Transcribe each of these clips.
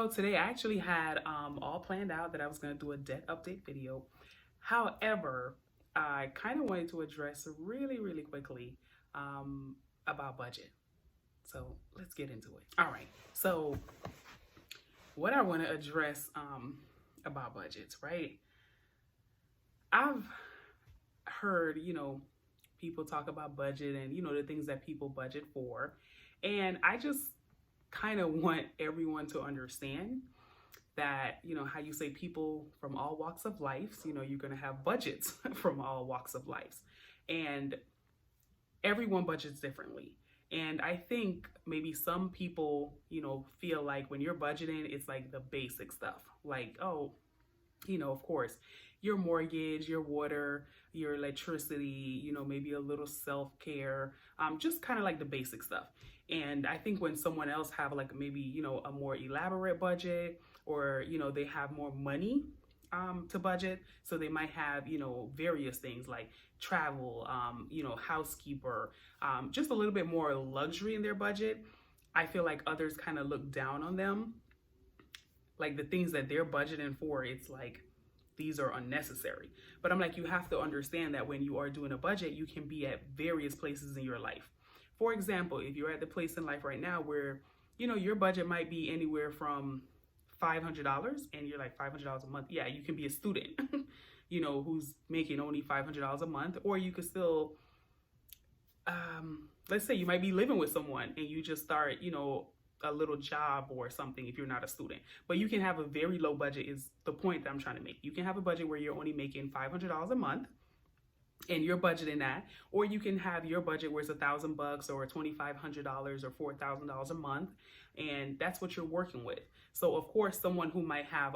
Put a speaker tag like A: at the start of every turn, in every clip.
A: So today I actually had all planned out that I was going to do a debt update video. However, I kind of wanted to address really quickly about budget. So let's get into it. All right. So what I want to address about budgets, right? I've heard, people talk about budget and, the things that people budget for. And I just kind of want everyone to understand that, how you say people from all walks of life, you're going to have budgets from all walks of life. And everyone budgets differently. And I think maybe some people, feel like when you're budgeting, it's like the basic stuff. Like, oh, of course, your mortgage, your water, your electricity, maybe a little self-care, just kind of like the basic stuff. And I think when someone else have like maybe, a more elaborate budget or, they have more money to budget. So they might have, various things like travel, housekeeper, just a little bit more luxury in their budget. I feel like others kind of look down on them. Like the things that they're budgeting for, it's like, these are unnecessary. But I'm like, you have to understand that when you are doing a budget, you can be at various places in your life. For example, if you're at the place in life right now where, your budget might be anywhere from $500 and you're like $500 a month. Yeah, you can be a student, who's making only $500 a month, or you could still, let's say you might be living with someone and you just start, a little job or something if you're not a student. But you can have a very low budget is the point that I'm trying to make. You can have a budget where you're only making $500 a month and you're budgeting that, or you can have your budget where it's $1,000 or $2,500 or $4,000 a month, and that's what you're working with. So of course, someone who might have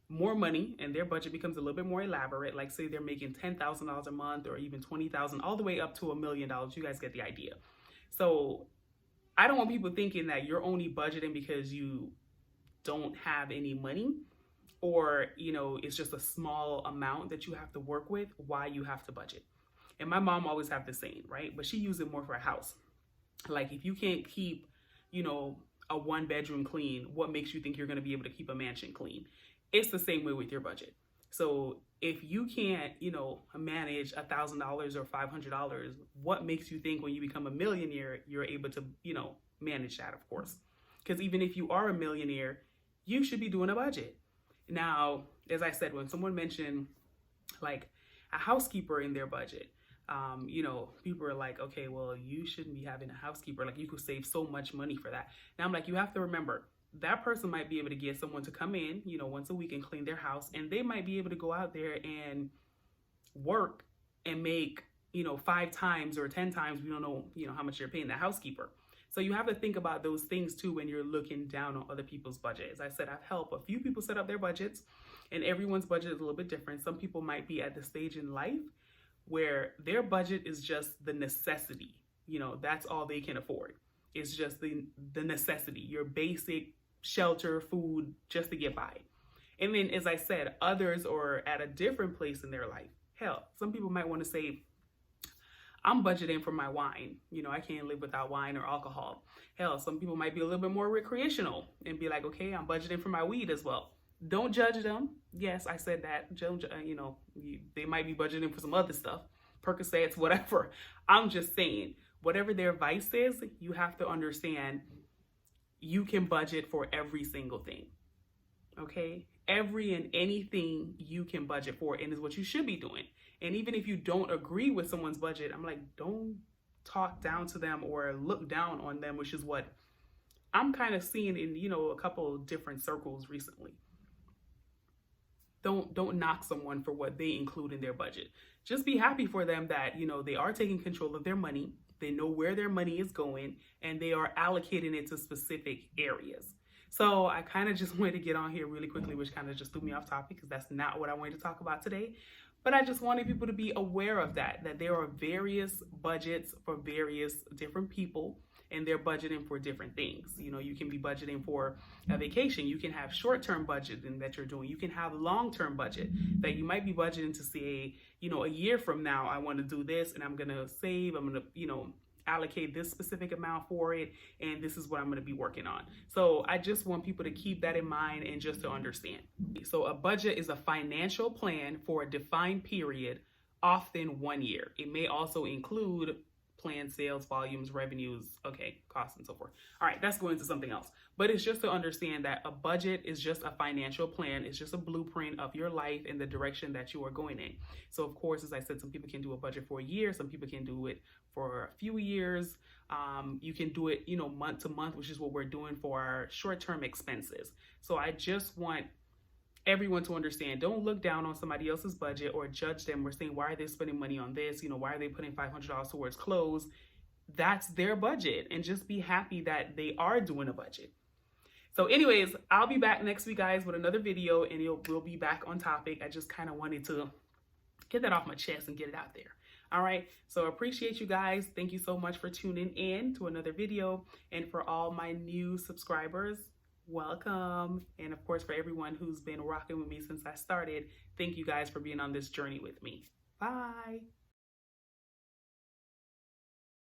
A: more money and their budget becomes a little bit more elaborate, like say they're making $10,000 a month or even $20,000 all the way up to $1 million. You guys get the idea. So I don't want people thinking that you're only budgeting because you don't have any money or, it's just a small amount that you have to work with, why you have to budget. And my mom always have the saying, right? But she uses it more for a house. Like if you can't keep, a 1-bedroom clean, what makes you think you're going to be able to keep a mansion clean? It's the same way with your budget. So if you can't, manage $1,000 or $500, what makes you think when you become a millionaire, you're able to, manage that, of course? Because even if you are a millionaire, you should be doing a budget. Now, as I said, when someone mentioned like a housekeeper in their budget, people are like, okay, well, you shouldn't be having a housekeeper. Like you could save so much money for that. Now I'm like, you have to remember, that person might be able to get someone to come in, once a week and clean their house. And they might be able to go out there and work and make, 5 times or 10 times. We don't know, how much you're paying the housekeeper. So you have to think about those things too when you're looking down on other people's budget. As I said, I've helped a few people set up their budgets, and everyone's budget is a little bit different. Some people might be at the stage in life where their budget is just the necessity. That's all they can afford. It's just the necessity, your basic shelter, food, just to get by. And then, as I said, others are at a different place in their life. Hell, some people might want to say, I'm budgeting for my wine. I can't live without wine or alcohol. Hell, some people might be a little bit more recreational and be like, okay, I'm budgeting for my weed as well. Don't judge them. Yes, I said that. They might be budgeting for some other stuff, Percocets, whatever. I'm just saying, whatever their vice is, you have to understand you can budget for every single thing. Okay? Every and anything you can budget for, and is what you should be doing. And even if you don't agree with someone's budget, I'm like, don't talk down to them or look down on them, which is what I'm kind of seeing in, a couple of different circles recently. Don't knock someone for what they include in their budget. Just be happy for them that, they are taking control of their money. They know where their money is going and they are allocating it to specific areas. So I kind of just wanted to get on here really quickly, which kind of just threw me off topic because that's not what I wanted to talk about today. But I just wanted people to be aware of that there are various budgets for various different people, and they're budgeting for different things. You can be budgeting for a vacation. You can have short-term budgeting that you're doing. You can have long-term budget that you might be budgeting to say, a year from now, I want to do this and I'm going to save. I'm going to, allocate this specific amount for it, and this is what I'm going to be working on. So I just want people to keep that in mind and just to understand. So a budget is a financial plan for a defined period, often 1 year. It may also include planned sales, volumes, revenues, costs, and so forth. All right, that's going into something else. But it's just to understand that a budget is just a financial plan. It's just a blueprint of your life and the direction that you are going in. So of course, as I said, some people can do a budget for a year. Some people can do it for a few years. You can do it, month to month, which is what we're doing for our short-term expenses. So I just want everyone to understand, don't look down on somebody else's budget or judge them or saying, why are they spending money on this? Why are they putting $500 towards clothes? That's their budget, and just be happy that they are doing a budget. So anyways, I'll be back next week, guys, with another video, and we'll be back on topic. I just kind of wanted to get that off my chest and get it out there. All right, so appreciate you guys. Thank you so much for tuning in to another video. And for all my new subscribers, welcome. And of course, for everyone who's been rocking with me since I started, thank you guys for being on this journey with me. Bye.